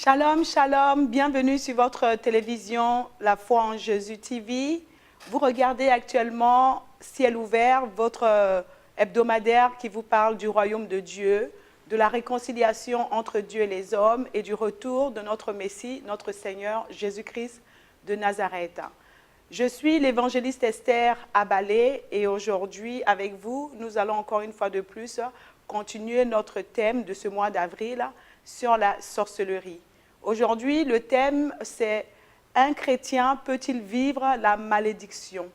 Shalom, shalom, bienvenue sur votre télévision La Foi en Jésus TV. Vous regardez actuellement Ciel ouvert, votre hebdomadaire qui vous parle du royaume de Dieu, de la réconciliation entre Dieu et les hommes et du retour de notre Messie, notre Seigneur Jésus-Christ de Nazareth. Je suis l'évangéliste Esther Abalé et aujourd'hui avec vous, nous allons encore une fois de plus continuer notre thème de ce mois d'avril sur la sorcellerie. Aujourd'hui, le thème, c'est « Un chrétien peut-il vivre la malédiction ?»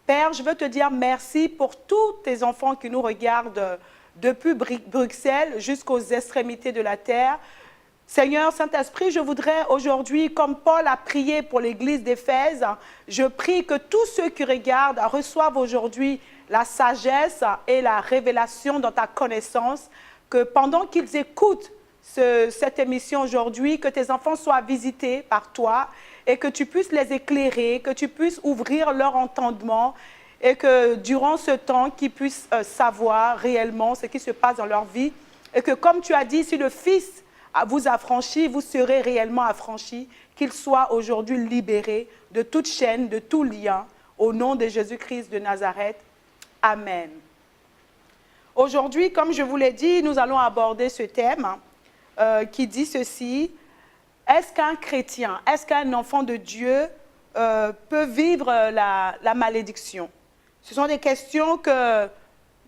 Père, je veux te dire merci pour tous tes enfants qui nous regardent depuis Bruxelles jusqu'aux extrémités de la terre. Seigneur, Saint-Esprit, je voudrais aujourd'hui, comme Paul a prié pour l'église d'Éphèse, je prie que tous ceux qui regardent reçoivent aujourd'hui la sagesse et la révélation dans ta connaissance, que pendant qu'ils écoutent cette émission aujourd'hui, que tes enfants soient visités par toi et que tu puisses les éclairer, que tu puisses ouvrir leur entendement et que durant ce temps, qu'ils puissent savoir réellement ce qui se passe dans leur vie et que comme tu as dit, si le Fils vous affranchit, vous serez réellement affranchis, qu'ils soient aujourd'hui libérés de toute chaîne, de tout lien, au nom de Jésus-Christ de Nazareth. Amen. Aujourd'hui, comme je vous l'ai dit, nous allons aborder ce thème qui dit ceci: est-ce qu'un chrétien, est-ce qu'un enfant de Dieu peut vivre la malédiction? Ce sont des questions que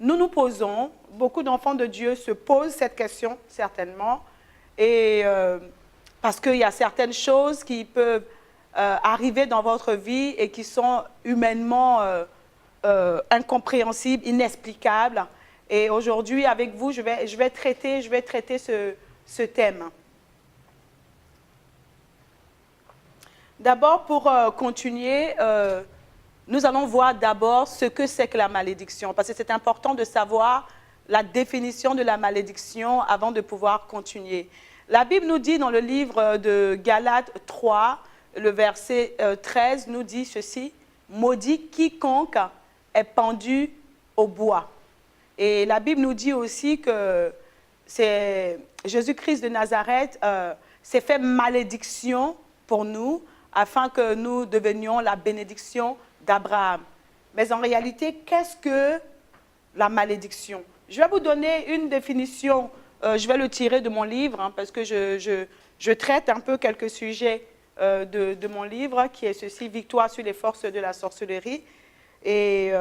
nous nous posons. Beaucoup d'enfants de Dieu se posent cette question, certainement. Et parce qu'il y a certaines choses qui peuvent arriver dans votre vie et qui sont humainement incompréhensibles, inexplicables. Et aujourd'hui, avec vous, je vais traiter ce thème. D'abord, pour continuer, nous allons voir d'abord ce que c'est que la malédiction, parce que c'est important de savoir la définition de la malédiction avant de pouvoir continuer. La Bible nous dit dans le livre de Galates 3, le verset 13, nous dit ceci: « Maudit quiconque est pendu au bois ». Et la Bible nous dit aussi que c'est Jésus-Christ de Nazareth s'est fait malédiction pour nous, afin que nous devenions la bénédiction d'Abraham. Mais en réalité, qu'est-ce que la malédiction? Je vais vous donner une définition, je vais le tirer de mon livre, parce que je traite un peu quelques sujets de mon livre, qui est ceci, Victoire sur les forces de la sorcellerie. Et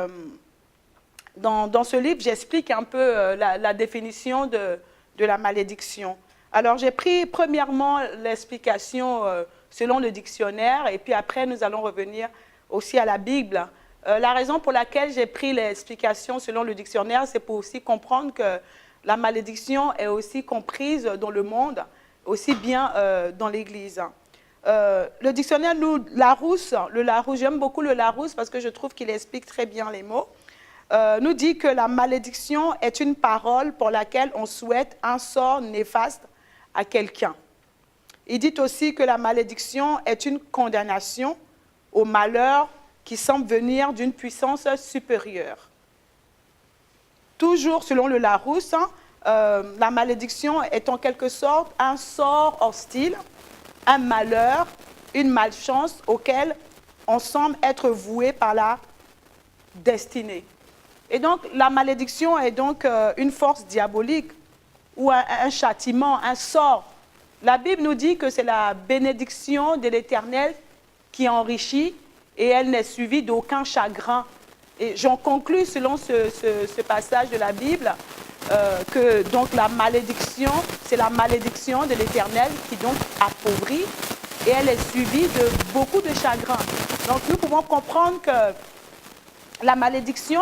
dans ce livre, j'explique un peu la définition de la malédiction. Alors, j'ai pris premièrement l'explication selon le dictionnaire, et puis après, nous allons revenir aussi à la Bible. La raison pour laquelle j'ai pris l'explication selon le dictionnaire, c'est pour aussi comprendre que la malédiction est aussi comprise dans le monde, aussi bien dans l'Église. Le dictionnaire, le Larousse, j'aime beaucoup le Larousse parce que je trouve qu'il explique très bien les mots, nous dit que la malédiction est une parole pour laquelle on souhaite un sort néfaste à quelqu'un. Il dit aussi que la malédiction est une condamnation au malheur qui semble venir d'une puissance supérieure. Toujours selon le Larousse, la malédiction est en quelque sorte un sort hostile, un malheur, une malchance auquel on semble être voué par la destinée. Et donc la malédiction est donc une force diabolique ou un châtiment, un sort. La Bible nous dit que c'est la bénédiction de l'Éternel qui enrichit et elle n'est suivie d'aucun chagrin. Et j'en conclus selon ce passage de la Bible que donc la malédiction, c'est la malédiction de l'Éternel qui donc appauvrit et elle est suivie de beaucoup de chagrin. Donc nous pouvons comprendre que la malédiction,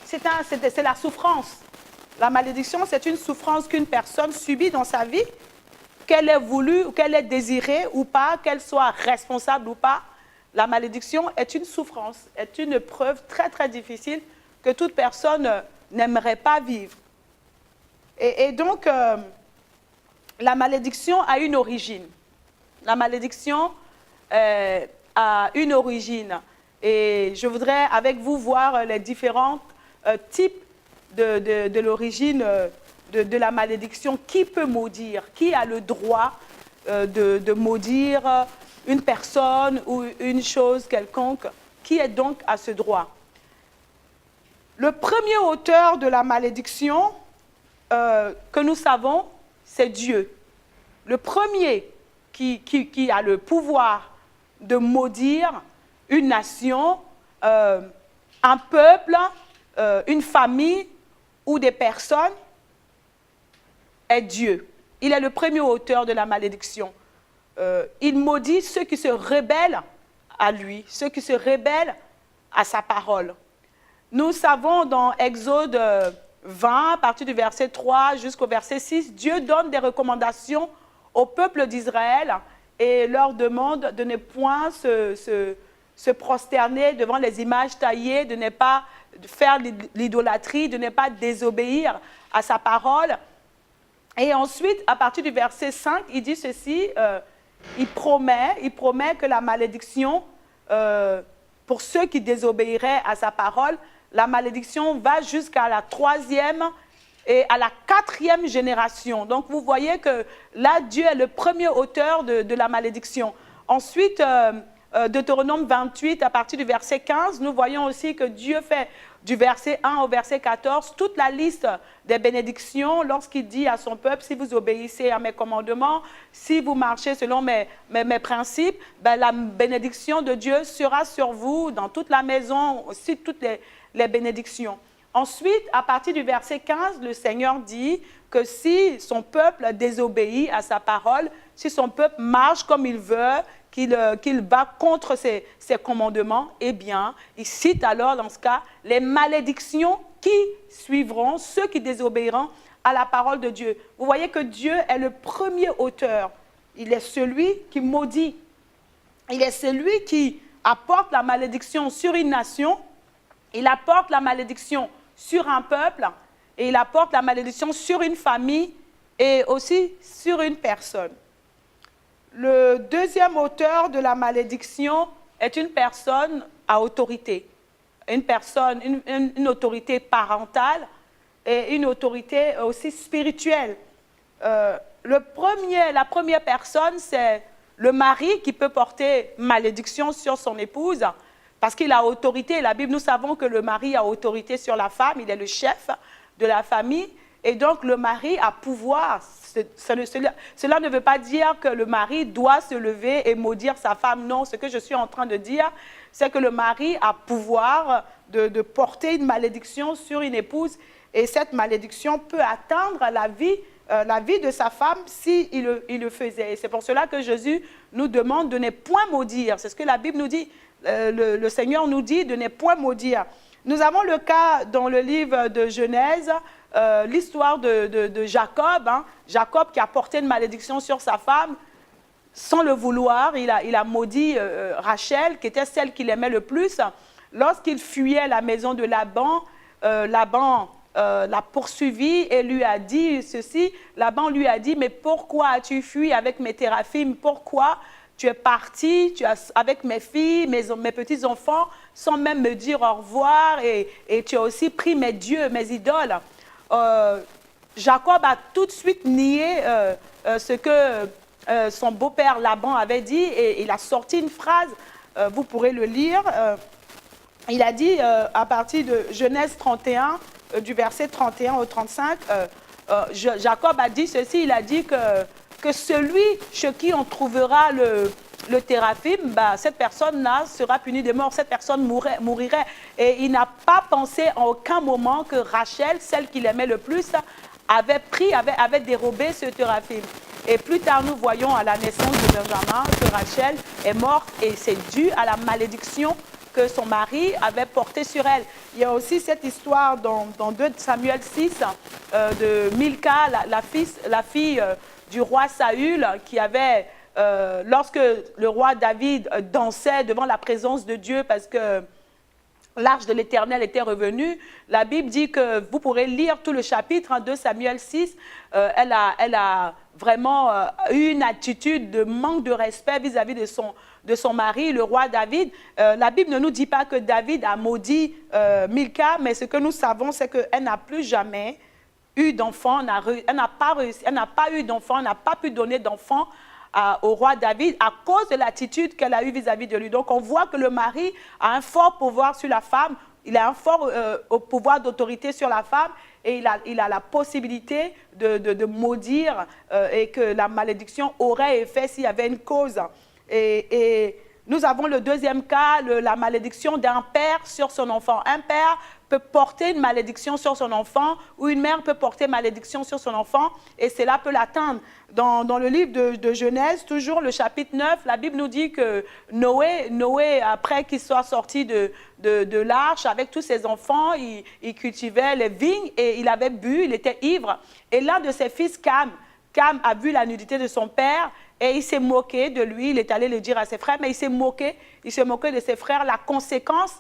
c'est la souffrance. La malédiction, c'est une souffrance qu'une personne subit dans sa vie, qu'elle ait voulu, ou qu'elle ait désiré ou pas, qu'elle soit responsable ou pas. La malédiction est une souffrance, est une épreuve très très difficile que toute personne n'aimerait pas vivre. Et donc, la malédiction a une origine. La malédiction a une origine. Et je voudrais avec vous voir les différents types de l'origine de la malédiction. Qui peut maudire? Qui a le droit de maudire une personne ou une chose quelconque. Qui est donc à ce droit? Le premier auteur de la malédiction que nous savons, c'est Dieu. Le premier qui a le pouvoir de maudire une nation, un peuple, une famille ou des personnes, est Dieu. Il est le premier auteur de la malédiction. Il maudit ceux qui se rebellent à lui, ceux qui se rebellent à sa parole. Nous savons dans Exode 20, à partir du verset 3 jusqu'au verset 6, Dieu donne des recommandations au peuple d'Israël et leur demande de ne point se prosterner devant les images taillées, de ne pas faire l'idolâtrie, de ne pas désobéir à sa parole. Et ensuite, à partir du verset 5, il dit ceci, il promet que la malédiction, pour ceux qui désobéiraient à sa parole, la malédiction va jusqu'à la 3e et à la 4e génération. Donc, vous voyez que là, Dieu est le premier auteur de la malédiction. Ensuite, Deutéronome 28, à partir du verset 15, nous voyons aussi que Dieu fait du verset 1 au verset 14 toute la liste des bénédictions lorsqu'il dit à son peuple, si vous obéissez à mes commandements, si vous marchez selon mes principes, ben, la bénédiction de Dieu sera sur vous, dans toute la maison, aussi toutes les bénédictions. Ensuite, à partir du verset 15, le Seigneur dit que si son peuple désobéit à sa parole, si son peuple marche comme il veut, qu'il va contre ses commandements, eh bien, il cite alors dans ce cas les malédictions qui suivront ceux qui désobéiront à la parole de Dieu. Vous voyez que Dieu est le premier auteur. Il est celui qui maudit. Il est celui qui apporte la malédiction sur une nation. Il apporte la malédiction sur un peuple et il apporte la malédiction sur une famille et aussi sur une personne. Le deuxième auteur de la malédiction est une personne à autorité, une autorité parentale et une autorité aussi spirituelle. La première personne, c'est le mari qui peut porter malédiction sur son épouse parce qu'il a autorité. La Bible, nous savons que le mari a autorité sur la femme, il est le chef de la famille. Et donc, le mari a pouvoir. Cela ne veut pas dire que le mari doit se lever et maudire sa femme. Non, ce que je suis en train de dire, c'est que le mari a pouvoir de porter une malédiction sur une épouse. Et cette malédiction peut atteindre la vie de sa femme s'il le faisait. Et c'est pour cela que Jésus nous demande de ne point maudire. C'est ce que la Bible nous dit. Le Seigneur nous dit de ne point maudire. Nous avons le cas dans le livre de Genèse, l'histoire de Jacob, hein. Jacob qui a porté une malédiction sur sa femme, sans le vouloir, il a maudit Rachel, qui était celle qu'il aimait le plus. Lorsqu'il fuyait la maison de Laban, Laban l'a poursuivi et lui a dit ceci. Laban lui a dit, mais pourquoi as-tu fui avec mes téraphim? Pourquoi tu es parti avec mes filles, mes petits-enfants, sans même me dire au revoir, et tu as aussi pris mes dieux, mes idoles. Jacob a tout de suite nié ce que son beau-père Laban avait dit et il a sorti une phrase, vous pourrez le lire. Il a dit à partir de Genèse 31, du verset 31 au 35, Jacob a dit ceci, il a dit que celui chez qui on trouvera le téraphim, bah, cette personne-là sera punie de mort, cette personne mourirait. Et il n'a pas pensé en aucun moment que Rachel, celle qu'il aimait le plus, avait dérobé ce téraphim. Et plus tard, nous voyons à la naissance de Benjamin que Rachel est morte et c'est dû à la malédiction que son mari avait portée sur elle. Il y a aussi cette histoire dans 2 Samuel 6 de Milka, la fille du roi Saül, qui avait, lorsque le roi David dansait devant la présence de Dieu parce que l'arche de l'Éternel était revenue, la Bible dit que vous pourrez lire tout le chapitre, 2 Samuel 6, elle a vraiment eu une attitude de manque de respect vis-à-vis de son mari, le roi David. La Bible ne nous dit pas que David a maudit Milka, mais ce que nous savons, c'est qu'elle n'a plus jamais eu d'enfant, elle n'a pas eu d'enfant, elle n'a pas pu donner d'enfant au roi David à cause de l'attitude qu'elle a eue vis-à-vis de lui. Donc on voit que le mari a un fort pouvoir sur la femme, il a un fort pouvoir d'autorité sur la femme et il a la possibilité de maudire et que la malédiction aurait effet s'il y avait une cause. Et nous avons le deuxième cas, la malédiction d'un père sur son enfant. Un père peut porter une malédiction sur son enfant ou une mère peut porter malédiction sur son enfant et cela peut l'atteindre. Dans le livre de Genèse, toujours le chapitre 9, la Bible nous dit que Noé après qu'il soit sorti de l'arche avec tous ses enfants, il cultivait les vignes et il avait bu, il était ivre. Et l'un de ses fils, Cam a vu la nudité de son père et il s'est moqué de lui, il est allé le dire à ses frères, mais il s'est moqué de ses frères. La conséquence,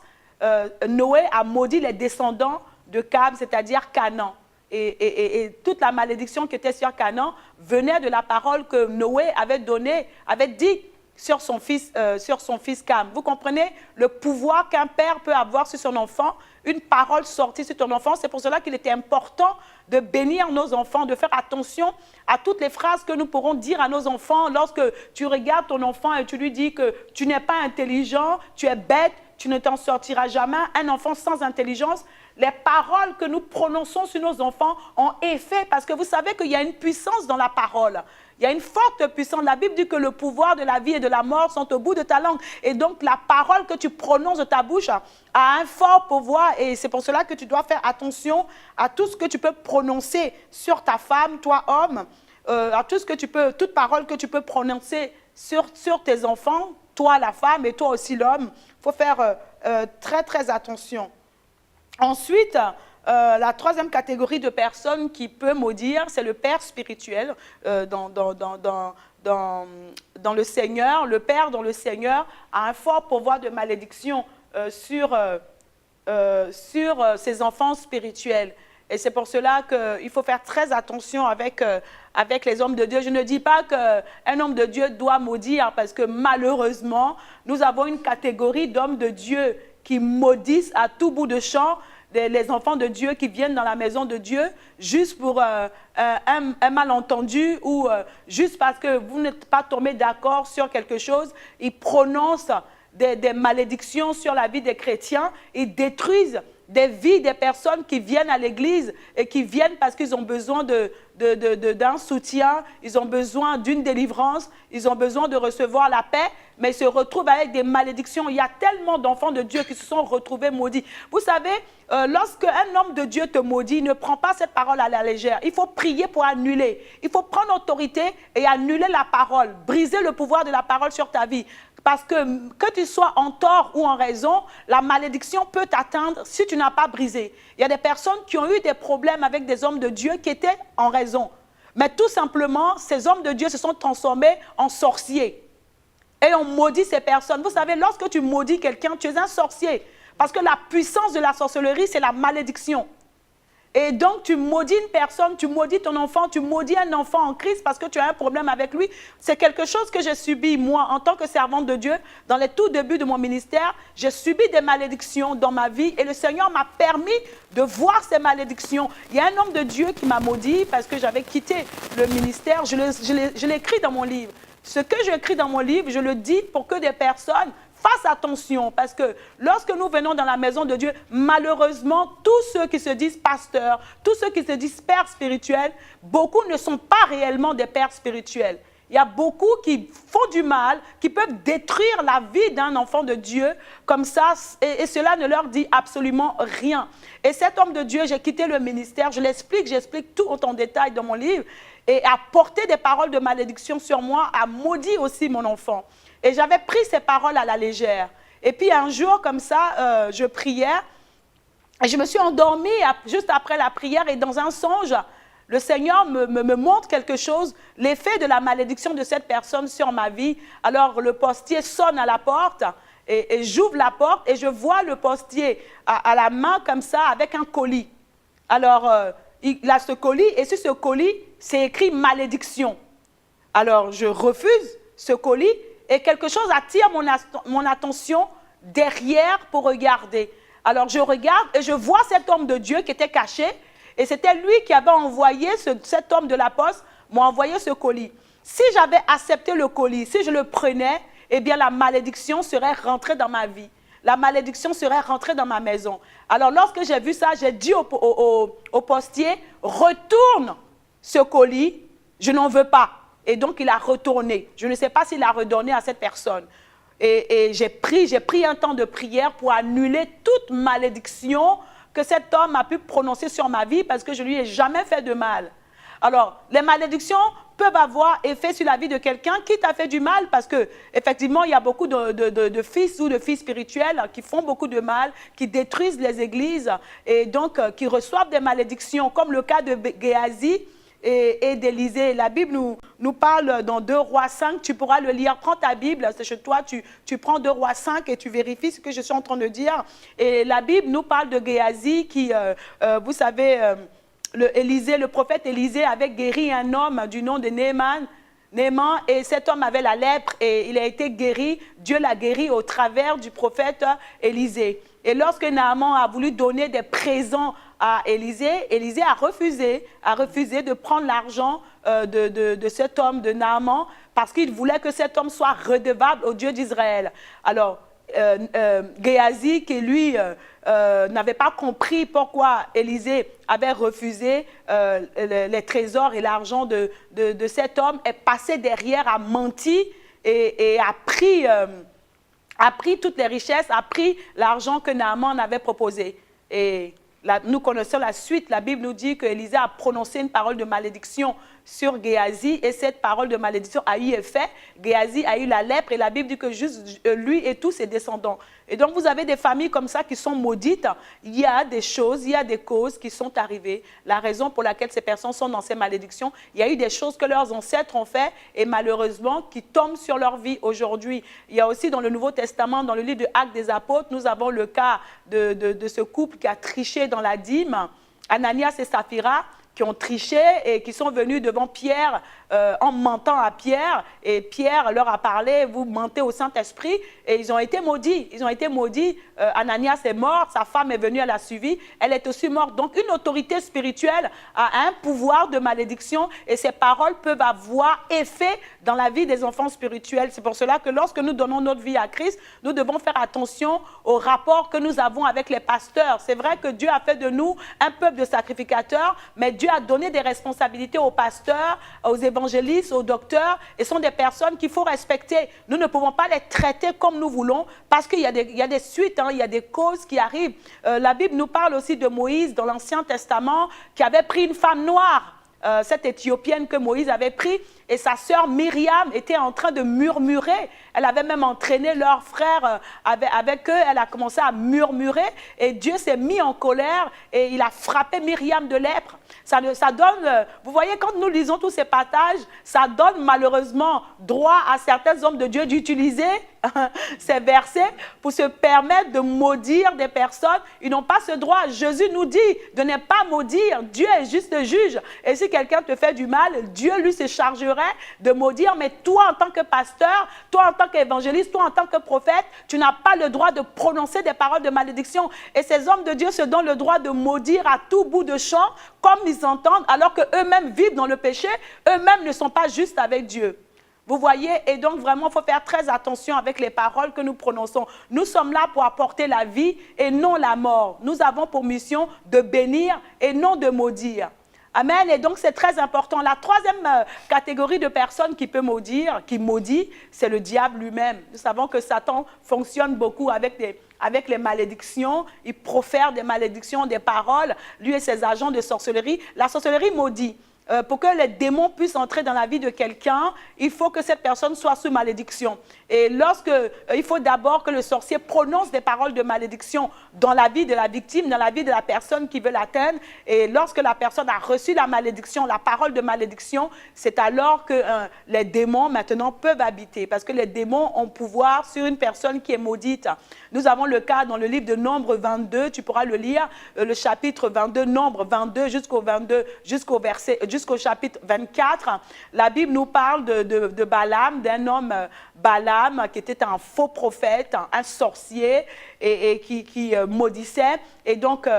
Noé a maudit les descendants de Cam, c'est-à-dire Canaan. Et toute la malédiction qui était sur Canaan venait de la parole que Noé avait dit sur son fils Cam. Vous comprenez le pouvoir qu'un père peut avoir sur son enfant, une parole sortie sur ton enfant. C'est pour cela qu'il était important de bénir nos enfants, de faire attention à toutes les phrases que nous pourrons dire à nos enfants. Lorsque tu regardes ton enfant et tu lui dis que tu n'es pas intelligent, tu es bête, tu ne t'en sortiras jamais, un enfant sans intelligence, les paroles que nous prononçons sur nos enfants ont effet parce que vous savez qu'il y a une puissance dans la parole. Il y a une forte puissance. La Bible dit que le pouvoir de la vie et de la mort sont au bout de ta langue. Et donc, la parole que tu prononces de ta bouche a un fort pouvoir. Et c'est pour cela que tu dois faire attention à tout ce que tu peux prononcer sur ta femme, toi homme, à tout ce que tu peux, toute parole que tu peux prononcer sur tes enfants, toi la femme et toi aussi l'homme. Il faut faire très, très attention. Ensuite, la troisième catégorie de personnes qui peut maudire, c'est le père spirituel dans le Seigneur. Le père dans le Seigneur a un fort pouvoir de malédiction sur ses enfants spirituels. Et c'est pour cela qu'il faut faire très attention avec les hommes de Dieu. Je ne dis pas qu'un homme de Dieu doit maudire parce que malheureusement, nous avons une catégorie d'hommes de Dieu qui maudissent à tout bout de champ les enfants de Dieu qui viennent dans la maison de Dieu juste pour un malentendu ou juste parce que vous n'êtes pas tombé d'accord sur quelque chose. Ils prononcent des malédictions sur la vie des chrétiens. Ils détruisent des vies des personnes qui viennent à l'église et qui viennent parce qu'ils ont besoin d'un soutien, ils ont besoin d'une délivrance, ils ont besoin de recevoir la paix, mais ils se retrouvent avec des malédictions. Il y a tellement d'enfants de Dieu qui se sont retrouvés maudits. Vous savez, lorsque un homme de Dieu te maudit, ne prends pas cette parole à la légère. Il faut prier pour annuler. Il faut prendre autorité et annuler la parole, briser le pouvoir de la parole sur ta vie. Parce que tu sois en tort ou en raison, la malédiction peut t'atteindre si tu n'as pas brisé. Il y a des personnes qui ont eu des problèmes avec des hommes de Dieu qui étaient en raison. Mais tout simplement, ces hommes de Dieu se sont transformés en sorciers. Et on maudit ces personnes. Vous savez, lorsque tu maudis quelqu'un, tu es un sorcier. Parce que la puissance de la sorcellerie, c'est la malédiction. Et donc, tu maudis une personne, tu maudis ton enfant, tu maudis un enfant en Christ parce que tu as un problème avec lui. C'est quelque chose que j'ai subi, moi, en tant que servante de Dieu. Dans les tout débuts de mon ministère, j'ai subi des malédictions dans ma vie et le Seigneur m'a permis de voir ces malédictions. Il y a un homme de Dieu qui m'a maudit parce que j'avais quitté le ministère. Je l'ai écrit dans mon livre. Ce que j'écris dans mon livre, je le dis pour que des personnes fassent attention, parce que lorsque nous venons dans la maison de Dieu, malheureusement, tous ceux qui se disent pasteurs, tous ceux qui se disent pères spirituels, beaucoup ne sont pas réellement des pères spirituels. Il y a beaucoup qui font du mal, qui peuvent détruire la vie d'un enfant de Dieu comme ça, et cela ne leur dit absolument rien. Et cet homme de Dieu, j'ai quitté le ministère, j'explique tout en détail dans mon livre, et a porté des paroles de malédiction sur moi, a maudit aussi mon enfant. Et j'avais pris ces paroles à la légère. Et puis un jour, comme ça, je priais, et je me suis endormie juste après la prière, et dans un songe, le Seigneur me montre quelque chose, l'effet de la malédiction de cette personne sur ma vie. Alors le postier sonne à la porte, et j'ouvre la porte, et je vois le postier à la main comme ça, avec un colis. Alors, il a ce colis, et sur ce colis, c'est écrit malédiction. Alors, je refuse ce colis, et quelque chose attire mon attention derrière pour regarder. Alors, je regarde, et je vois cet homme de Dieu qui était caché, et c'était lui qui avait envoyé, cet homme de la poste, m'a envoyé ce colis. Si j'avais accepté le colis, si je le prenais, eh bien la malédiction serait rentrée dans ma vie. La malédiction serait rentrée dans ma maison. Alors lorsque j'ai vu ça, j'ai dit au postier, retourne ce colis, je n'en veux pas. Et donc il a retourné. Je ne sais pas s'il a redonné à cette personne. Et j'ai pris un temps de prière pour annuler toute malédiction que cet homme a pu prononcer sur ma vie parce que je ne lui ai jamais fait de mal. Alors, les malédictions peuvent avoir effet sur la vie de quelqu'un qui t'a fait du mal parce qu'effectivement, il y a beaucoup de fils ou de filles spirituels qui font beaucoup de mal, qui détruisent les églises et donc qui reçoivent des malédictions, comme le cas de Géasi et d'Élisée. La Bible nous parle dans 2 Rois 5, tu pourras le lire. Prends ta Bible, c'est chez toi, tu prends 2 Rois 5 et tu vérifies ce que je suis en train de dire. Et la Bible nous parle de Géasi qui, vous savez, le prophète Élisée avait guéri un homme du nom de Naaman, et cet homme avait la lèpre et il a été guéri. Dieu l'a guéri au travers du prophète Élisée. Et lorsque Naaman a voulu donner des présents à Élisée, Élisée a refusé de prendre l'argent de cet homme, de Naaman, parce qu'il voulait que cet homme soit redevable au Dieu d'Israël. Alors, Géasi, qui lui n'avait pas compris pourquoi Élisée avait refusé les trésors et l'argent de cet homme, est passé derrière, a menti et a pris toutes les richesses, a pris l'argent que Naaman avait proposé. Et nous connaissons la suite. La Bible nous dit qu'Élisée a prononcé une parole de malédiction sur Géasi et cette parole de malédiction a eu effet. Géasi a eu la lèpre et la Bible dit que juste lui et tous ses descendants. Et donc vous avez des familles comme ça qui sont maudites. Il y a des choses, il y a des causes qui sont arrivées. La raison pour laquelle ces personnes sont dans ces malédictions, il y a eu des choses que leurs ancêtres ont fait et malheureusement qui tombent sur leur vie aujourd'hui. Il y a aussi dans le Nouveau Testament, dans le livre de Actes des Apôtres, nous avons le cas de ce couple qui a triché dans la dîme, Ananias et Saphira, qui ont triché et qui sont venus devant Pierre en mentant à Pierre. Et Pierre leur a parlé, vous mentez au Saint-Esprit. Et ils ont été maudits. Ils ont été maudits. Ananias est mort, sa femme est venue, elle a suivi. Elle est aussi morte. Donc une autorité spirituelle a un pouvoir de malédiction et ces paroles peuvent avoir effet dans la vie des enfants spirituels. C'est pour cela que lorsque nous donnons notre vie à Christ, nous devons faire attention au rapport que nous avons avec les pasteurs. C'est vrai que Dieu a fait de nous un peuple de sacrificateurs, mais Dieu a donné des responsabilités aux pasteurs, aux évangélistes, aux docteurs, et sont des personnes qu'il faut respecter. Nous ne pouvons pas les traiter comme nous voulons, parce qu'il y a des suites, il y a des causes qui arrivent. La Bible nous parle aussi de Moïse dans l'Ancien Testament, qui avait pris une femme noire, cette Éthiopienne que Moïse avait pris, et sa sœur Myriam était en train de murmurer. Elle avait même entraîné leur frère avec eux. Elle a commencé à murmurer et Dieu s'est mis en colère et il a frappé Myriam de lèpre. Ça donne, vous voyez, quand nous lisons tous ces passages, ça donne malheureusement droit à certains hommes de Dieu d'utiliser ces versets pour se permettre de maudire des personnes. Ils n'ont pas ce droit. Jésus nous dit de ne pas maudire. Dieu est juste le juge. Et si quelqu'un te fait du mal, Dieu lui se chargera de maudire. Mais toi en tant que pasteur, toi en tant qu'évangéliste, toi en tant que prophète, tu n'as pas le droit de prononcer des paroles de malédiction. Et ces hommes de Dieu se donnent le droit de maudire à tout bout de champ, comme ils entendent, alors qu'eux-mêmes vivent dans le péché, eux-mêmes ne sont pas justes avec Dieu. Vous voyez, et donc vraiment, il faut faire très attention avec les paroles que nous prononçons. Nous sommes là pour apporter la vie et non la mort. Nous avons pour mission de bénir et non de maudire. Amen. Et donc, c'est très important. La troisième catégorie de personnes qui peut maudire, qui maudit, c'est le diable lui-même. Nous savons que Satan fonctionne beaucoup avec les malédictions. Il profère des malédictions, des paroles, lui et ses agents de sorcellerie. La sorcellerie maudit. Pour que les démons puissent entrer dans la vie de quelqu'un, il faut que cette personne soit sous malédiction. Et il faut d'abord que le sorcier prononce des paroles de malédiction dans la vie de la victime, dans la vie de la personne qui veut l'atteindre. Et lorsque la personne a reçu la malédiction, la parole de malédiction, c'est alors que les démons maintenant peuvent habiter. Parce que les démons ont pouvoir sur une personne qui est maudite. Nous avons le cas dans le livre de Nombre 22, tu pourras le lire, le chapitre 22, Nombre 22 jusqu'au chapitre 24. La Bible nous parle de Balaam, d'un homme Balaam qui était un faux prophète, un sorcier et qui maudissait. Et donc,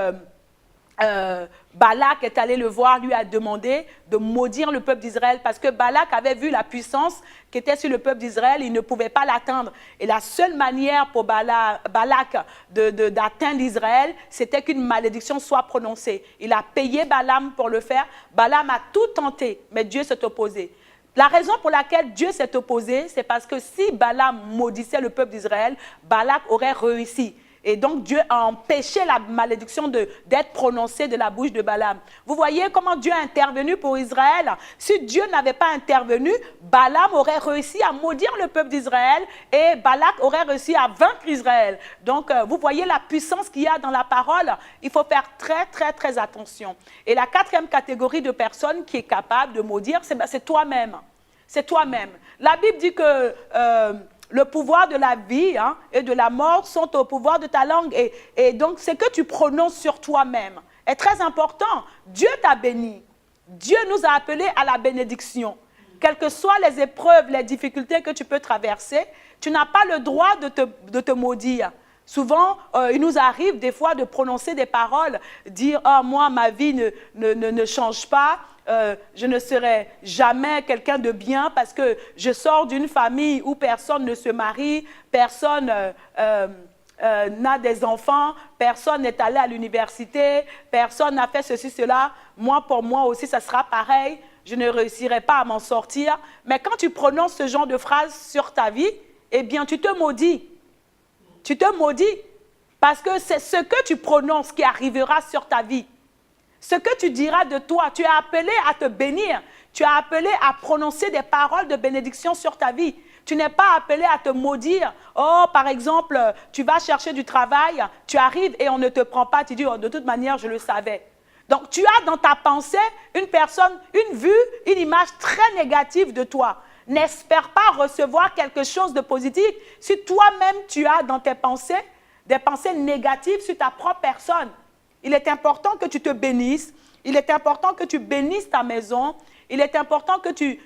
Balak est allé le voir, lui a demandé de maudire le peuple d'Israël parce que Balak avait vu la puissance qui était sur le peuple d'Israël, il ne pouvait pas l'atteindre. Et la seule manière pour Balak d'atteindre Israël, c'était qu'une malédiction soit prononcée. Il a payé Balaam pour le faire. Balaam a tout tenté, mais Dieu s'est opposé. La raison pour laquelle Dieu s'est opposé, c'est parce que si Balaam maudissait le peuple d'Israël, Balak aurait réussi. Et donc, Dieu a empêché la malédiction d'être prononcée de la bouche de Balaam. Vous voyez comment Dieu a intervenu pour Israël? Si Dieu n'avait pas intervenu, Balaam aurait réussi à maudire le peuple d'Israël et Balak aurait réussi à vaincre Israël. Donc, vous voyez la puissance qu'il y a dans la parole. Il faut faire très, très, très attention. Et la quatrième catégorie de personnes qui est capable de maudire, c'est toi-même. C'est toi-même. La Bible dit que... le pouvoir de la vie et de la mort sont au pouvoir de ta langue. Et donc, ce que tu prononces sur toi-même est très important. Dieu t'a béni. Dieu nous a appelés à la bénédiction. Quelles que soient les épreuves, les difficultés que tu peux traverser, tu n'as pas le droit de te maudire. Souvent, il nous arrive des fois de prononcer des paroles, dire « Ah, moi, ma vie ne change pas ». Je ne serai jamais quelqu'un de bien parce que je sors d'une famille où personne ne se marie, personne n'a des enfants, personne n'est allé à l'université, personne n'a fait ceci, cela. Moi, pour moi aussi, ça sera pareil. Je ne réussirai pas à m'en sortir. Mais quand tu prononces ce genre de phrase sur ta vie, eh bien, tu te maudis. Tu te maudis parce que c'est ce que tu prononces qui arrivera sur ta vie. Ce que tu diras de toi, tu es appelé à te bénir. Tu es appelé à prononcer des paroles de bénédiction sur ta vie. Tu n'es pas appelé à te maudire. Oh, par exemple, tu vas chercher du travail, tu arrives et on ne te prend pas. Tu dis, oh, de toute manière, je le savais. Donc, tu as dans ta pensée une personne, une vue, une image très négative de toi. N'espère pas recevoir quelque chose de positif si toi-même tu as dans tes pensées des pensées négatives sur ta propre personne. Il est important que tu te bénisses, il est important que tu bénisses ta maison, il est important que tu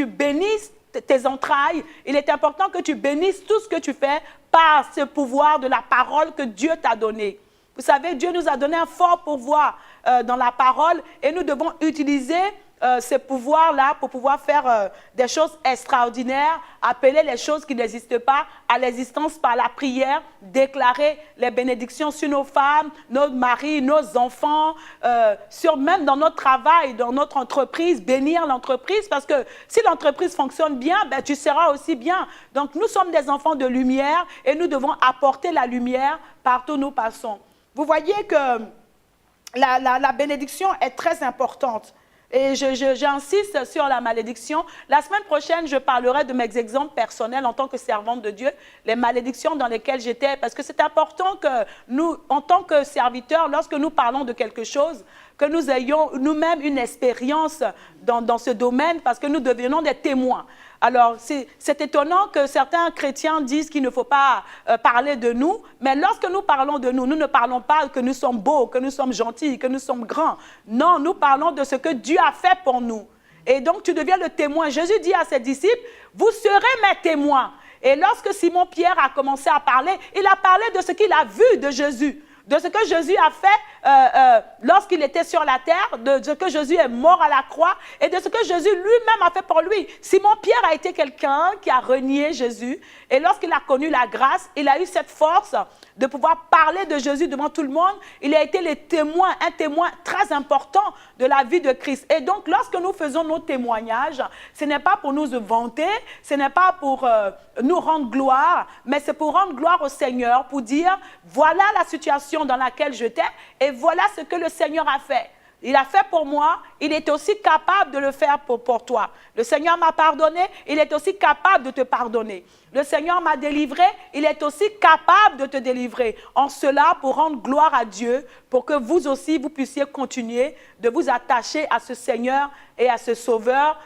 bénisses tes entrailles, il est important que tu bénisses tout ce que tu fais par ce pouvoir de la parole que Dieu t'a donné. Vous savez, Dieu nous a donné un fort pouvoir dans la parole et nous devons utiliser ce pouvoir-là pour pouvoir faire des choses extraordinaires, appeler les choses qui n'existent pas à l'existence par la prière, déclarer les bénédictions sur nos femmes, nos maris, nos enfants, même dans notre travail, dans notre entreprise, bénir l'entreprise parce que si l'entreprise fonctionne bien, ben, tu seras aussi bien. Donc nous sommes des enfants de lumière et nous devons apporter la lumière partout où nous passons. Vous voyez que la bénédiction est très importante. Et j'insiste sur la malédiction. La semaine prochaine, je parlerai de mes exemples personnels en tant que servante de Dieu, les malédictions dans lesquelles j'étais, parce que c'est important que nous, en tant que serviteurs, lorsque nous parlons de quelque chose, que nous ayons nous-mêmes une expérience dans ce domaine, parce que nous devenons des témoins. Alors, c'est étonnant que certains chrétiens disent qu'il ne faut pas parler de nous, mais lorsque nous parlons de nous, nous ne parlons pas que nous sommes beaux, que nous sommes gentils, que nous sommes grands. Non, nous parlons de ce que Dieu a fait pour nous. Et donc, tu deviens le témoin. Jésus dit à ses disciples, vous serez mes témoins. Et lorsque Simon-Pierre a commencé à parler, il a parlé de ce qu'il a vu de Jésus. De ce que Jésus a fait lorsqu'il était sur la terre, de ce que Jésus est mort à la croix et de ce que Jésus lui-même a fait pour lui. Simon-Pierre a été quelqu'un qui a renié Jésus et lorsqu'il a connu la grâce, il a eu cette force de pouvoir parler de Jésus devant tout le monde. Il a été un témoin très important de la vie de Christ. Et donc, lorsque nous faisons nos témoignages, ce n'est pas pour nous vanter, ce n'est pas pour nous rendre gloire, mais c'est pour rendre gloire au Seigneur, pour dire, voilà la situation dans laquelle j'étais et voilà ce que le Seigneur a fait. Il a fait pour moi, il est aussi capable de le faire pour toi. Le Seigneur m'a pardonné, il est aussi capable de te pardonner. Le Seigneur m'a délivré, il est aussi capable de te délivrer. En cela, pour rendre gloire à Dieu, pour que vous aussi, vous puissiez continuer de vous attacher à ce Seigneur et à ce Sauveur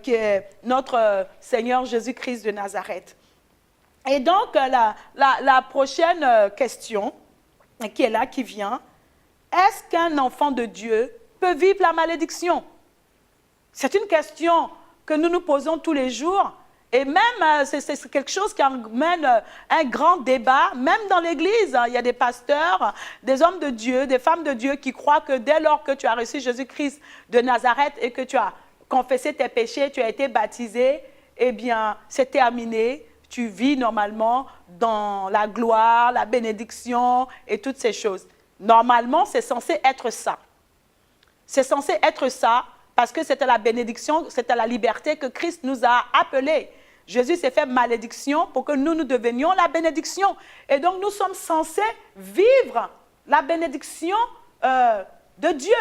qui est notre Seigneur Jésus-Christ de Nazareth. Et donc, la prochaine question qui est là, qui vient, est-ce qu'un enfant de Dieu peut vivre la malédiction? C'est une question que nous nous posons tous les jours Et même, c'est quelque chose qui amène un grand débat, même dans l'Église. Il y a des pasteurs, des hommes de Dieu, des femmes de Dieu qui croient que dès lors que tu as reçu Jésus-Christ de Nazareth et que tu as confessé tes péchés, tu as été baptisé, eh bien, c'est terminé. Tu vis normalement dans la gloire, la bénédiction et toutes ces choses. Normalement, c'est censé être ça. C'est censé être ça parce que c'était la bénédiction, c'était la liberté que Christ nous a appelés. Jésus s'est fait malédiction pour que nous devenions la bénédiction. Et donc, nous sommes censés vivre la bénédiction de Dieu.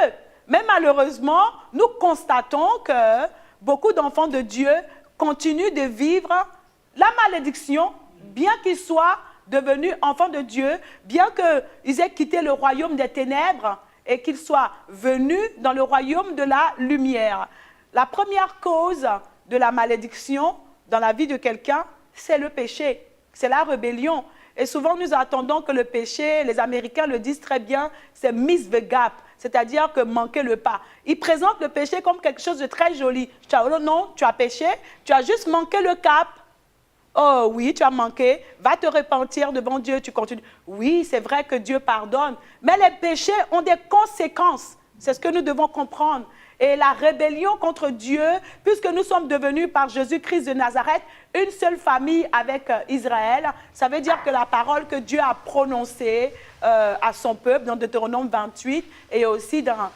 Mais malheureusement, nous constatons que beaucoup d'enfants de Dieu continuent de vivre la malédiction, bien qu'ils soient devenus enfants de Dieu, bien qu'ils aient quitté le royaume des ténèbres et qu'ils soient venus dans le royaume de la lumière. La première cause de la malédiction dans la vie de quelqu'un, c'est le péché, c'est la rébellion. Et souvent, nous attendons que le péché, les Américains le disent très bien, c'est miss the gap, c'est-à-dire que manquer le pas. Ils présentent le péché comme quelque chose de très joli. Non, tu as péché, tu as juste manqué le cap. Oh oui, tu as manqué, va te repentir devant Dieu, tu continues. Oui, c'est vrai que Dieu pardonne, mais les péchés ont des conséquences. C'est ce que nous devons comprendre. Et la rébellion contre Dieu, puisque nous sommes devenus par Jésus-Christ de Nazareth une seule famille avec Israël, ça veut dire que la parole que Dieu a prononcée à son peuple dans Deutéronome 28 et aussi dans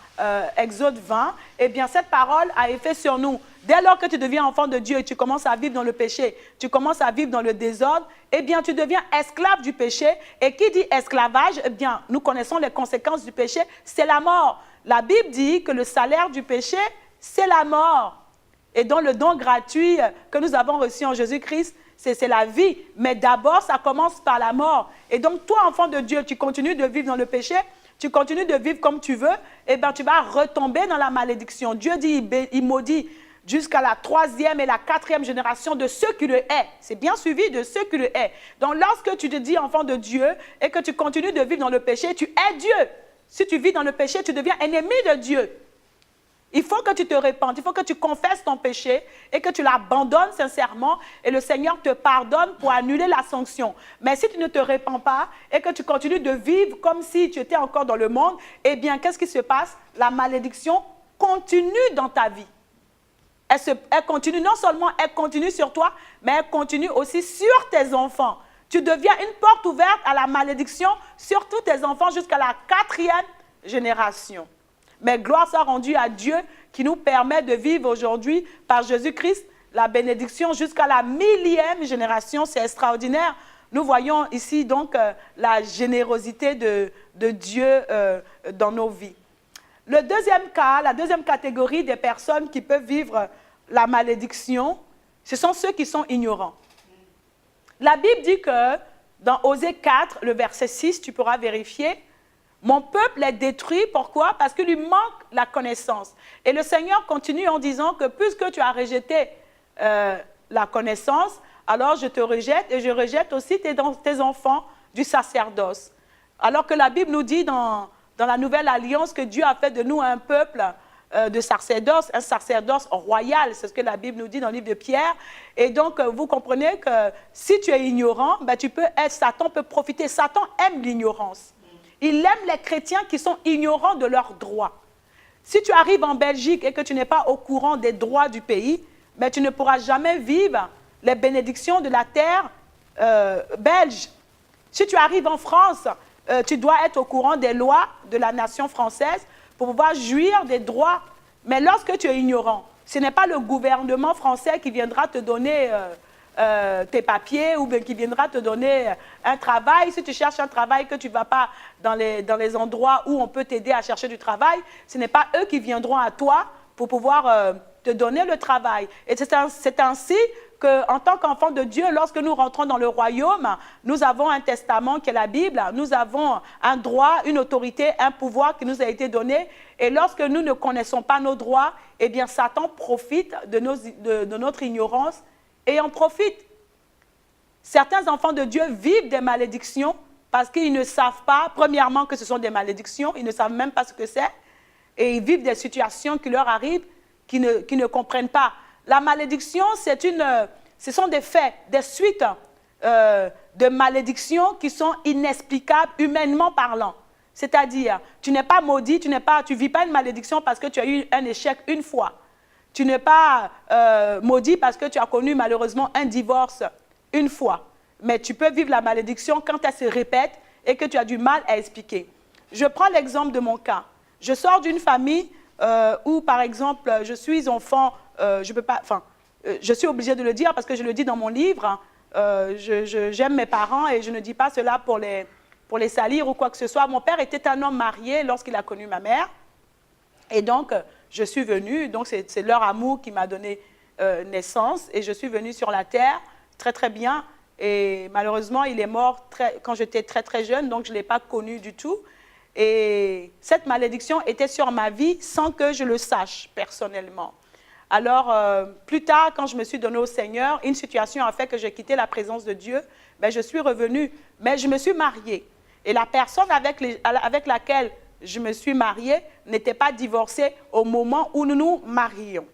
Exode 20, eh bien cette parole a effet sur nous. Dès lors que tu deviens enfant de Dieu et tu commences à vivre dans le péché, tu commences à vivre dans le désordre, eh bien tu deviens esclave du péché. Et qui dit esclavage, eh bien nous connaissons les conséquences du péché, c'est la mort. La Bible dit que le salaire du péché, c'est la mort. Et donc le don gratuit que nous avons reçu en Jésus-Christ, c'est la vie. Mais d'abord, ça commence par la mort. Et donc toi, enfant de Dieu, tu continues de vivre dans le péché, tu continues de vivre comme tu veux, eh bien tu vas retomber dans la malédiction. Dieu dit, il maudit jusqu'à la 3e et la 4e génération de ceux qui le haïssent. C'est bien suivi de ceux qui le haïssent. Donc lorsque tu te dis enfant de Dieu et que tu continues de vivre dans le péché, tu hais Dieu. Si tu vis dans le péché, tu deviens ennemi de Dieu. Il faut que tu te répandes, il faut que tu confesses ton péché et que tu l'abandonnes sincèrement et le Seigneur te pardonne pour annuler la sanction. Mais si tu ne te répands pas et que tu continues de vivre comme si tu étais encore dans le monde, eh bien, qu'est-ce qui se passe? La malédiction continue dans ta vie. Elle continue, non seulement elle continue sur toi, mais elle continue aussi sur tes enfants. Tu deviens une porte ouverte à la malédiction sur tous tes enfants jusqu'à la 4e génération. Mais gloire soit rendue à Dieu qui nous permet de vivre aujourd'hui par Jésus-Christ la bénédiction jusqu'à la 1000e génération. C'est extraordinaire. Nous voyons ici donc la générosité de Dieu dans nos vies. Le deuxième cas, la deuxième catégorie des personnes qui peuvent vivre la malédiction, ce sont ceux qui sont ignorants. La Bible dit que dans Osée 4, le verset 6, tu pourras vérifier, « Mon peuple est détruit, pourquoi? Parce qu'il lui manque la connaissance. » Et le Seigneur continue en disant que puisque tu as rejeté la connaissance, alors je te rejette et je rejette aussi tes enfants du sacerdoce. Alors que la Bible nous dit dans la Nouvelle Alliance que Dieu a fait de nous un peuple de sacerdoce, un sacerdoce royal, c'est ce que la Bible nous dit dans le livre de Pierre. Et donc, vous comprenez que si tu es ignorant, ben, Satan peut profiter. Satan aime l'ignorance. Il aime les chrétiens qui sont ignorants de leurs droits. Si tu arrives en Belgique et que tu n'es pas au courant des droits du pays, ben, tu ne pourras jamais vivre les bénédictions de la terre belge. Si tu arrives en France, tu dois être au courant des lois de la nation française pour pouvoir jouir des droits. Mais lorsque tu es ignorant, ce n'est pas le gouvernement français qui viendra te donner tes papiers ou bien qui viendra te donner un travail. Si tu cherches un travail que tu ne vas pas dans les endroits où on peut t'aider à chercher du travail, ce n'est pas eux qui viendront à toi pour pouvoir te donner le travail. Et c'est ainsi qu'en tant qu'enfant de Dieu, lorsque nous rentrons dans le royaume, nous avons un testament qui est la Bible, nous avons un droit, une autorité, un pouvoir qui nous a été donné. Et lorsque nous ne connaissons pas nos droits, eh bien Satan profite de notre ignorance et en profite. Certains enfants de Dieu vivent des malédictions parce qu'ils ne savent pas, premièrement, que ce sont des malédictions, ils ne savent même pas ce que c'est, et ils vivent des situations qui leur arrivent, qui ne comprennent pas. La malédiction, c'est Ce sont des faits, des suites de malédictions qui sont inexplicables humainement parlant. C'est-à-dire, tu n'es pas maudit, tu ne vis pas une malédiction parce que tu as eu un échec une fois. Tu n'es pas maudit parce que tu as connu malheureusement un divorce une fois. Mais tu peux vivre la malédiction quand elle se répète et que tu as du mal à expliquer. Je prends l'exemple de mon cas. Je sors d'une famille où, par exemple, je suis enfant, je suis obligée de le dire parce que je le dis dans mon livre. J'aime mes parents et je ne dis pas cela pour les salir ou quoi que ce soit. Mon père était un homme marié lorsqu'il a connu ma mère. Et donc, je suis venue. Donc, c'est leur amour qui m'a donné naissance. Et je suis venue sur la terre très, très bien. Et malheureusement, il est mort quand j'étais très, très jeune. Donc, je ne l'ai pas connu du tout. Et cette malédiction était sur ma vie sans que je le sache personnellement. Alors, plus tard, quand je me suis donnée au Seigneur, une situation a fait que j'ai quitté la présence de Dieu. Ben, je suis revenue, mais je me suis mariée. Et la personne avec laquelle je me suis mariée n'était pas divorcée au moment où nous nous marions.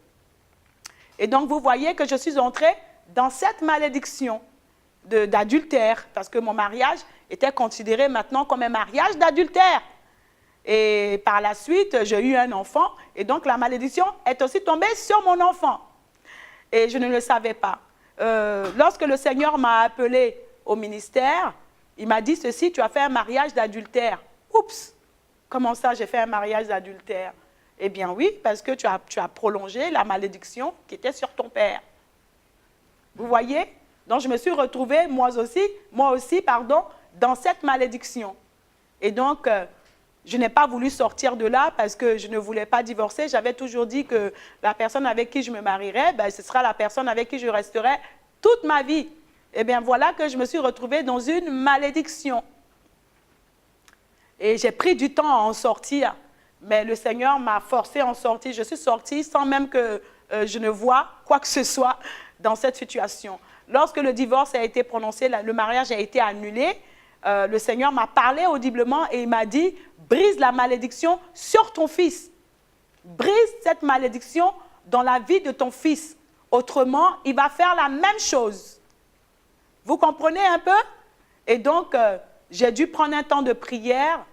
Et donc, vous voyez que je suis entrée dans cette malédiction d'adultère, parce que mon mariage était considéré maintenant comme un mariage d'adultère. Et par la suite, j'ai eu un enfant, et donc la malédiction est aussi tombée sur mon enfant. Et je ne le savais pas. Lorsque le Seigneur m'a appelé au ministère, il m'a dit ceci: tu as fait un mariage d'adultère. Oups! Comment ça, j'ai fait un mariage d'adultère? Eh bien oui, parce que tu as prolongé la malédiction qui était sur ton père. Vous voyez? Donc je me suis retrouvée, moi aussi, dans cette malédiction. Et donc, je n'ai pas voulu sortir de là parce que je ne voulais pas divorcer. J'avais toujours dit que la personne avec qui je me marierais, ben, ce sera la personne avec qui je resterai toute ma vie. Eh bien, voilà que je me suis retrouvée dans une malédiction. Et j'ai pris du temps à en sortir. Mais le Seigneur m'a forcé à en sortir. Je suis sortie sans même que je ne vois quoi que ce soit dans cette situation. Lorsque le divorce a été prononcé, le mariage a été annulé, le Seigneur m'a parlé audiblement et il m'a dit: brise la malédiction sur ton fils. Brise cette malédiction dans la vie de ton fils. Autrement, il va faire la même chose. Vous comprenez un peu? Et donc, j'ai dû prendre un temps de prière,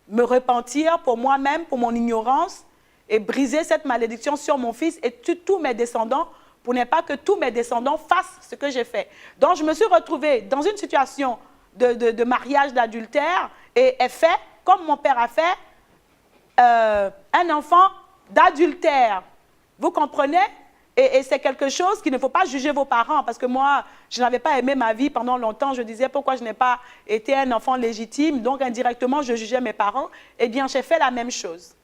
me repentir pour moi-même, pour mon ignorance, et briser cette malédiction sur mon fils et tous mes descendants, pour ne pas que tous mes descendants fassent ce que j'ai fait. Donc, je me suis retrouvée dans une situation de mariage d'adultère et ai fait, comme mon père a fait, un enfant d'adultère. Vous comprenez? Et c'est quelque chose qu'il ne faut pas juger vos parents, parce que moi, je n'avais pas aimé ma vie pendant longtemps. Je disais pourquoi je n'ai pas été un enfant légitime, donc indirectement, je jugeais mes parents. Eh bien, j'ai fait la même chose.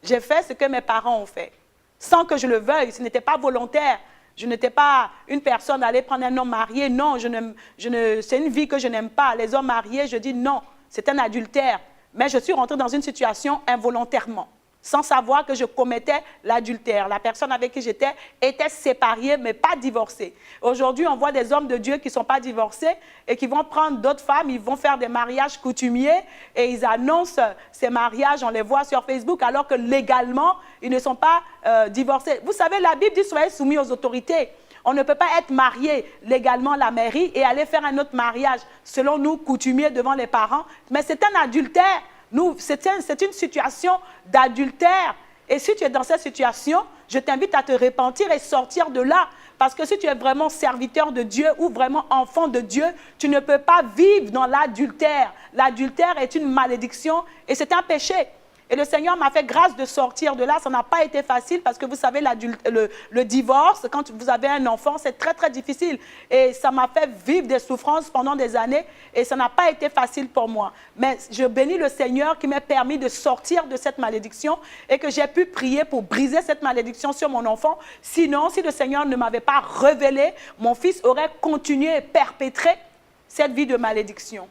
J'ai fait ce que mes parents ont fait, sans que je le veuille. Ce n'était pas volontaire. Je n'étais pas une personne à aller prendre un homme marié. Non, c'est une vie que je n'aime pas. Les hommes mariés, je dis non, c'est un adultère. Mais je suis rentrée dans une situation involontairement, sans savoir que je commettais l'adultère. La personne avec qui j'étais était séparée, mais pas divorcée. Aujourd'hui, on voit des hommes de Dieu qui ne sont pas divorcés et qui vont prendre d'autres femmes, ils vont faire des mariages coutumiers et ils annoncent ces mariages, on les voit sur Facebook, alors que légalement, ils ne sont pas divorcés. Vous savez, la Bible dit: soyez soumis aux autorités. On ne peut pas être marié légalement à la mairie et aller faire un autre mariage, selon nous, coutumier devant les parents. Mais c'est un adultère. C'est une situation d'adultère. Et si tu es dans cette situation, je t'invite à te repentir et sortir de là. Parce que si tu es vraiment serviteur de Dieu ou vraiment enfant de Dieu, tu ne peux pas vivre dans l'adultère. L'adultère est une malédiction et c'est un péché. Et le Seigneur m'a fait grâce de sortir de là. Ça n'a pas été facile parce que vous savez, le divorce, quand vous avez un enfant, c'est très, très difficile. Et ça m'a fait vivre des souffrances pendant des années et ça n'a pas été facile pour moi. Mais je bénis le Seigneur qui m'a permis de sortir de cette malédiction et que j'ai pu prier pour briser cette malédiction sur mon enfant. Sinon, si le Seigneur ne m'avait pas révélé, mon fils aurait continué et perpétré cette vie de malédiction.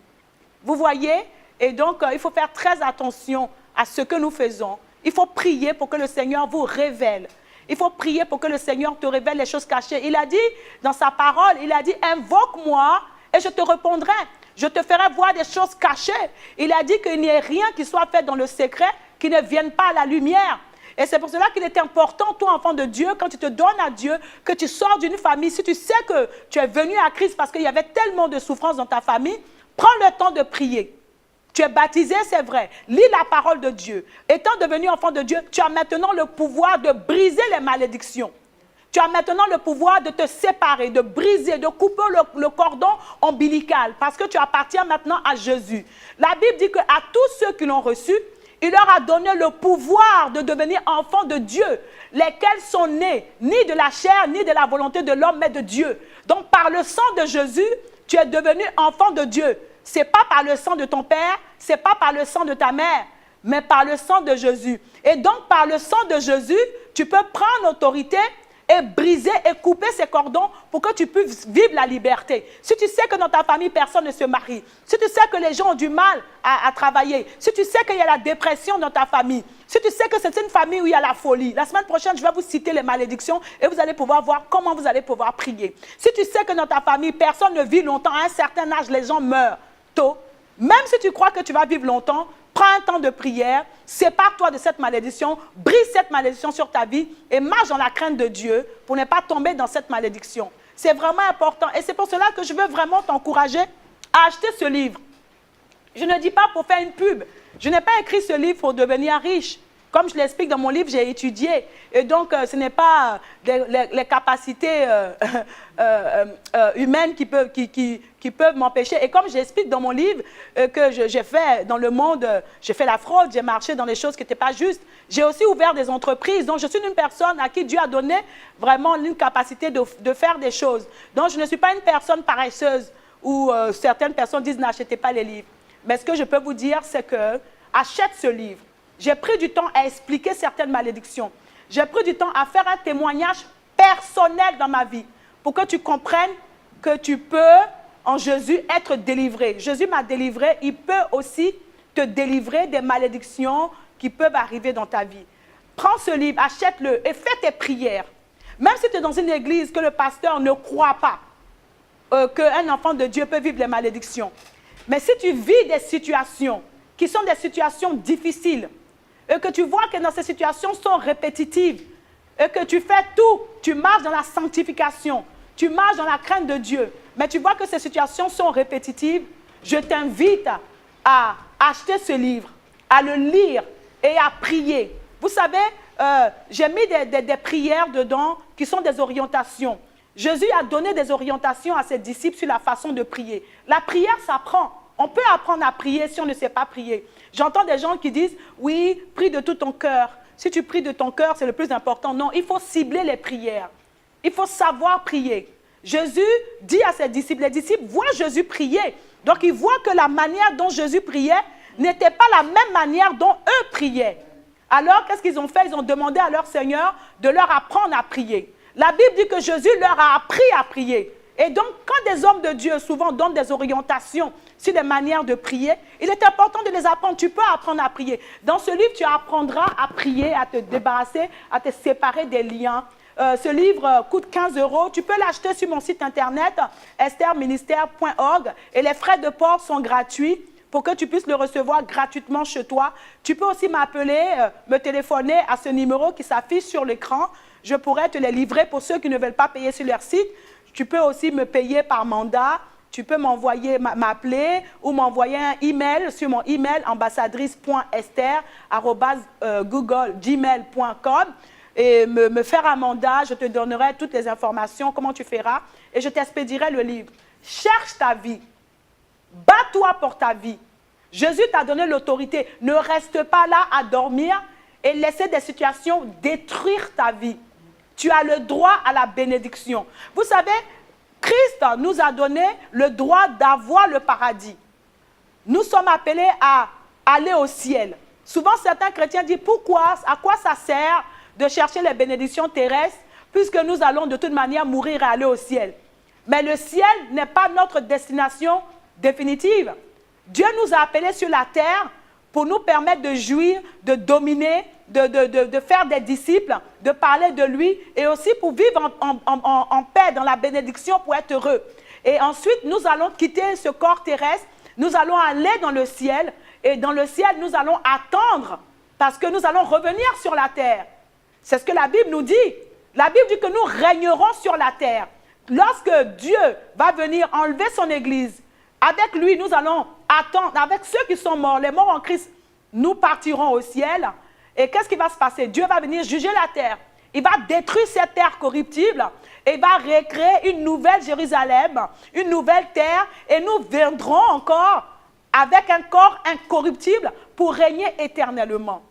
Vous voyez? Et donc, il faut faire très attention à ce que nous faisons. Il faut prier pour que le Seigneur vous révèle. Il faut prier pour que le Seigneur te révèle les choses cachées. Il a dit dans sa parole, il a dit: invoque-moi et je te répondrai. Je te ferai voir des choses cachées. Il a dit qu'il n'y ait rien qui soit fait dans le secret qui ne vienne pas à la lumière. Et c'est pour cela qu'il est important, toi, enfant de Dieu, quand tu te donnes à Dieu, que tu sors d'une famille, si tu sais que tu es venu à Christ parce qu'il y avait tellement de souffrance dans ta famille, prends le temps de prier. Tu es baptisé, c'est vrai. Lis la parole de Dieu. Étant devenu enfant de Dieu, tu as maintenant le pouvoir de briser les malédictions. Tu as maintenant le pouvoir de te séparer, de briser, de couper le cordon ombilical parce que tu appartiens maintenant à Jésus. La Bible dit qu'à tous ceux qui l'ont reçu, il leur a donné le pouvoir de devenir enfants de Dieu, lesquels sont nés ni de la chair, ni de la volonté de l'homme, mais de Dieu. Donc par le sang de Jésus, tu es devenu enfant de Dieu. Ce n'est pas par le sang de ton père, ce n'est pas par le sang de ta mère, mais par le sang de Jésus. Et donc par le sang de Jésus, tu peux prendre l'autorité et briser et couper ces cordons pour que tu puisses vivre la liberté. Si tu sais que dans ta famille, personne ne se marie, si tu sais que les gens ont du mal à travailler, si tu sais qu'il y a la dépression dans ta famille, si tu sais que c'est une famille où il y a la folie, la semaine prochaine, je vais vous citer les malédictions et vous allez pouvoir voir comment vous allez pouvoir prier. Si tu sais que dans ta famille, personne ne vit longtemps, à un certain âge, les gens meurent tôt, même si tu crois que tu vas vivre longtemps, prends un temps de prière, sépare-toi de cette malédiction, brise cette malédiction sur ta vie et marche dans la crainte de Dieu pour ne pas tomber dans cette malédiction. C'est vraiment important et c'est pour cela que je veux vraiment t'encourager à acheter ce livre. Je ne dis pas pour faire une pub. Je n'ai pas écrit ce livre pour devenir riche. Comme je l'explique dans mon livre, j'ai étudié. Et donc, ce n'est pas les capacités humaines qui peuvent m'empêcher. Et comme j'explique dans mon livre que j'ai fait dans le monde, j'ai fait la fraude, j'ai marché dans des choses qui n'étaient pas justes. J'ai aussi ouvert des entreprises. Donc, je suis une personne à qui Dieu a donné vraiment une capacité de faire des choses. Donc, je ne suis pas une personne paresseuse où certaines personnes disent n'achetez pas les livres. Mais ce que je peux vous dire, c'est que achète ce livre. J'ai pris du temps à expliquer certaines malédictions. J'ai pris du temps à faire un témoignage personnel dans ma vie pour que tu comprennes que tu peux, en Jésus, être délivré. Jésus m'a délivré. Il peut aussi te délivrer des malédictions qui peuvent arriver dans ta vie. Prends ce livre, achète-le et fais tes prières. Même si tu es dans une église que le pasteur ne croit pas qu'un enfant de Dieu peut vivre les malédictions. Mais si tu vis des situations qui sont des situations difficiles, et que tu vois que dans ces situations sont répétitives, et que tu fais tout, tu marches dans la sanctification, tu marches dans la crainte de Dieu, mais tu vois que ces situations sont répétitives, je t'invite à acheter ce livre, à le lire et à prier. Vous savez, j'ai mis des prières dedans qui sont des orientations. Jésus a donné des orientations à ses disciples sur la façon de prier. La prière s'apprend. On peut apprendre à prier si on ne sait pas prier. J'entends des gens qui disent, oui, prie de tout ton cœur. Si tu pries de ton cœur, c'est le plus important. Non, il faut cibler les prières. Il faut savoir prier. Jésus dit à ses disciples, les disciples voient Jésus prier. Donc, ils voient que la manière dont Jésus priait n'était pas la même manière dont eux priaient. Alors, qu'est-ce qu'ils ont fait? Ils ont demandé à leur Seigneur de leur apprendre à prier. La Bible dit que Jésus leur a appris à prier. Et donc, quand des hommes de Dieu souvent donnent des orientations sur des manières de prier, il est important de les apprendre. Tu peux apprendre à prier. Dans ce livre, tu apprendras à prier, à te débarrasser, à te séparer des liens. Ce livre coûte 15 €. Tu peux l'acheter sur mon site internet, estherministère.org. Et les frais de port sont gratuits pour que tu puisses le recevoir gratuitement chez toi. Tu peux aussi m'appeler, me téléphoner à ce numéro qui s'affiche sur l'écran. Je pourrais te les livrer pour ceux qui ne veulent pas payer sur leur site. Tu peux aussi me payer par mandat. Tu peux m'appeler ou m'envoyer un email sur mon email ambassadrice.esther@gmail.com et me faire un mandat. Je te donnerai toutes les informations, comment tu feras, et je t'expédierai le livre. Cherche ta vie. Bats-toi pour ta vie. Jésus t'a donné l'autorité. Ne reste pas là à dormir et laisser des situations détruire ta vie. Tu as le droit à la bénédiction. Vous savez, Christ nous a donné le droit d'avoir le paradis. Nous sommes appelés à aller au ciel. Souvent, certains chrétiens disent, pourquoi, à quoi ça sert de chercher les bénédictions terrestres puisque nous allons de toute manière mourir et aller au ciel. Mais le ciel n'est pas notre destination définitive. Dieu nous a appelés sur la terre pour nous permettre de jouir, de dominer, de faire des disciples, de parler de lui et aussi pour vivre en paix, dans la bénédiction, pour être heureux. Et ensuite, nous allons quitter ce corps terrestre, nous allons aller dans le ciel et dans le ciel, nous allons attendre Parce que nous allons revenir sur la terre. C'est ce que la Bible nous dit. La Bible dit que nous régnerons sur la terre. Lorsque Dieu va venir enlever son Église, avec lui, nous allons attendre, avec ceux qui sont morts, les morts en Christ, nous partirons au ciel. Et qu'est-ce qui va se passer? Dieu va venir juger la terre. Il va détruire cette terre corruptible et il va recréer une nouvelle Jérusalem, une nouvelle terre. Et nous viendrons encore avec un corps incorruptible pour régner éternellement.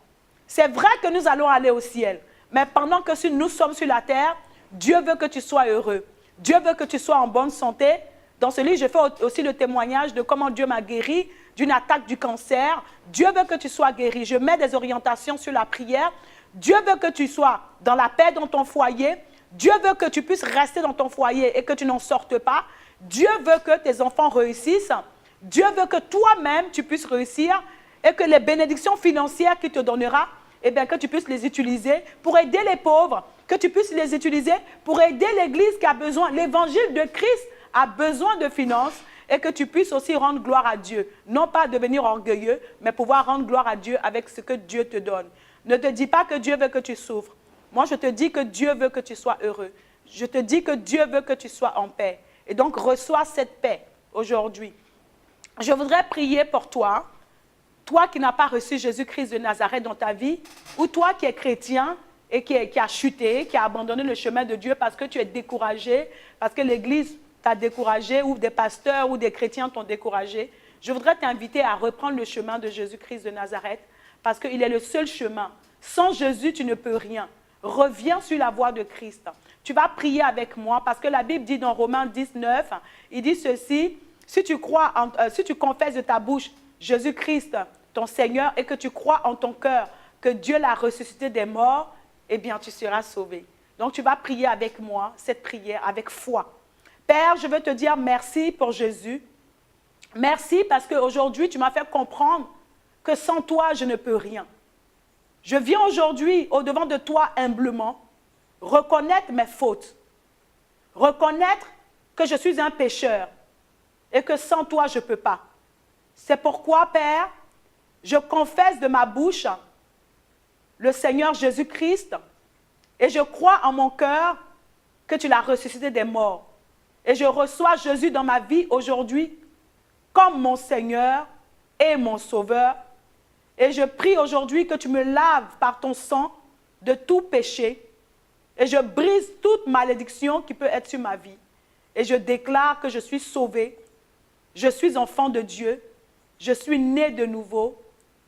C'est vrai que nous allons aller au ciel. Mais pendant que nous sommes sur la terre, Dieu veut que tu sois heureux. Dieu veut que tu sois en bonne santé. Dans ce livre, je fais aussi le témoignage de comment Dieu m'a guéri d'une attaque du cancer. Dieu veut que tu sois guéri. Je mets des orientations sur la prière. Dieu veut que tu sois dans la paix dans ton foyer. Dieu veut que tu puisses rester dans ton foyer et que tu n'en sortes pas. Dieu veut que tes enfants réussissent. Dieu veut que toi-même, tu puisses réussir et que les bénédictions financières qu'il te donnera, eh bien, que tu puisses les utiliser pour aider les pauvres, que tu puisses les utiliser pour aider l'Église qui a besoin, l'évangile de Christ a besoin de finances et que tu puisses aussi rendre gloire à Dieu. Non pas devenir orgueilleux, mais pouvoir rendre gloire à Dieu avec ce que Dieu te donne. Ne te dis pas que Dieu veut que tu souffres. Moi, je te dis que Dieu veut que tu sois heureux. Je te dis que Dieu veut que tu sois en paix. Et donc, reçois cette paix aujourd'hui. Je voudrais prier pour toi, toi qui n'as pas reçu Jésus-Christ de Nazareth dans ta vie, ou toi qui es chrétien et qui a chuté, qui a abandonné le chemin de Dieu parce que tu es découragé, parce que l'Église t'a découragé, ou des pasteurs ou des chrétiens t'ont découragé. Je voudrais t'inviter à reprendre le chemin de Jésus-Christ de Nazareth, parce qu'il est le seul chemin. Sans Jésus, tu ne peux rien. Reviens sur la voie de Christ. Tu vas prier avec moi, parce que la Bible dit dans Romains 19, il dit ceci, si tu confesses de ta bouche Jésus-Christ, ton Seigneur, et que tu crois en ton cœur que Dieu l'a ressuscité des morts, eh bien, tu seras sauvé. Donc, tu vas prier avec moi cette prière avec foi. Père, je veux te dire merci pour Jésus. Merci parce qu'aujourd'hui, tu m'as fait comprendre que sans toi, je ne peux rien. Je viens aujourd'hui au-devant de toi humblement, reconnaître mes fautes, reconnaître que je suis un pécheur et que sans toi, je ne peux pas. C'est pourquoi, Père, je confesse de ma bouche le Seigneur Jésus-Christ et je crois en mon cœur que tu l'as ressuscité des morts. Et je reçois Jésus dans ma vie aujourd'hui comme mon Seigneur et mon Sauveur. Et je prie aujourd'hui que tu me laves par ton sang de tout péché. Et je brise toute malédiction qui peut être sur ma vie. Et je déclare que je suis sauvé. Je suis enfant de Dieu. Je suis né de nouveau.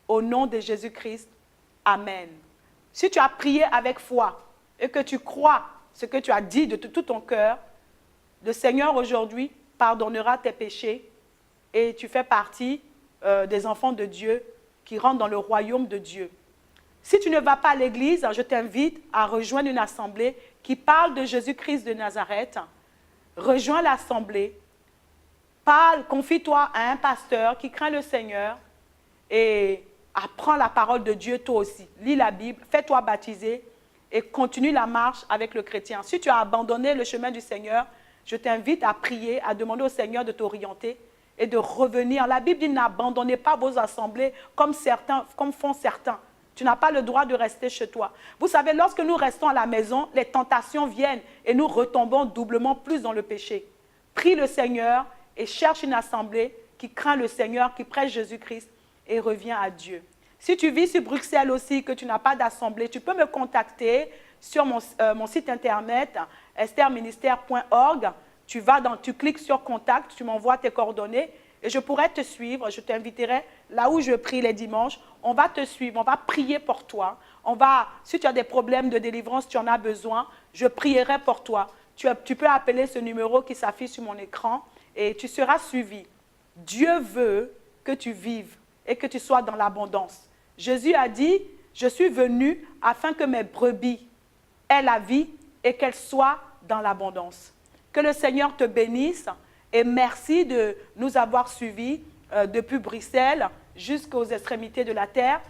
Au nom de Jésus-Christ. Amen. Si tu as prié avec foi et que tu crois ce que tu as dit de tout ton cœur, le Seigneur aujourd'hui pardonnera tes péchés et tu fais partie des enfants de Dieu qui rentrent dans le royaume de Dieu. Si tu ne vas pas à l'église, je t'invite à rejoindre une assemblée qui parle de Jésus-Christ de Nazareth. Rejoins l'assemblée, parle, confie-toi à un pasteur qui craint le Seigneur et apprends la parole de Dieu toi aussi. Lis la Bible, fais-toi baptiser et continue la marche avec le chrétien. Si tu as abandonné le chemin du Seigneur, je t'invite à prier, à demander au Seigneur de t'orienter et de revenir. La Bible dit n'abandonnez pas vos assemblées comme font certains. Tu n'as pas le droit de rester chez toi. Vous savez, lorsque nous restons à la maison, les tentations viennent et nous retombons doublement plus dans le péché. Prie le Seigneur et cherche une assemblée qui craint le Seigneur, qui prêche Jésus-Christ et reviens à Dieu. Si tu vis sur Bruxelles aussi, que tu n'as pas d'assemblée, tu peux me contacter sur mon site internet estherministère.org. Tu cliques sur contact, tu m'envoies tes coordonnées et je pourrai te suivre. Je t'inviterai là où je prie les dimanches. On va te suivre, on va prier pour toi. Si tu as des problèmes de délivrance, tu en as besoin, je prierai pour toi. Tu peux appeler ce numéro qui s'affiche sur mon écran et tu seras suivi. Dieu veut que tu vives et que tu sois dans l'abondance. Jésus a dit, je suis venu afin que mes brebis aient la vie et qu'elles soient dans l'abondance. Que le Seigneur te bénisse et merci de nous avoir suivis depuis Bruxelles jusqu'aux extrémités de la terre.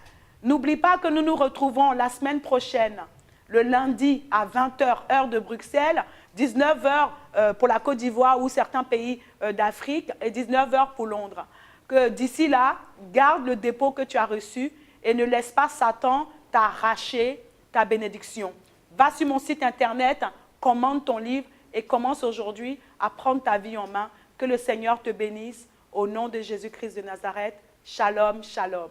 N'oublie pas que nous nous retrouvons la semaine prochaine, le lundi à 20h, heure de Bruxelles, 19h pour la Côte d'Ivoire ou certains pays d'Afrique et 19h pour Londres. Que d'ici là, garde le dépôt que tu as reçu et ne laisse pas Satan t'arracher ta bénédiction. Va sur mon site internet, commande ton livre et commence aujourd'hui à prendre ta vie en main. Que le Seigneur te bénisse. Au nom de Jésus-Christ de Nazareth, shalom, shalom.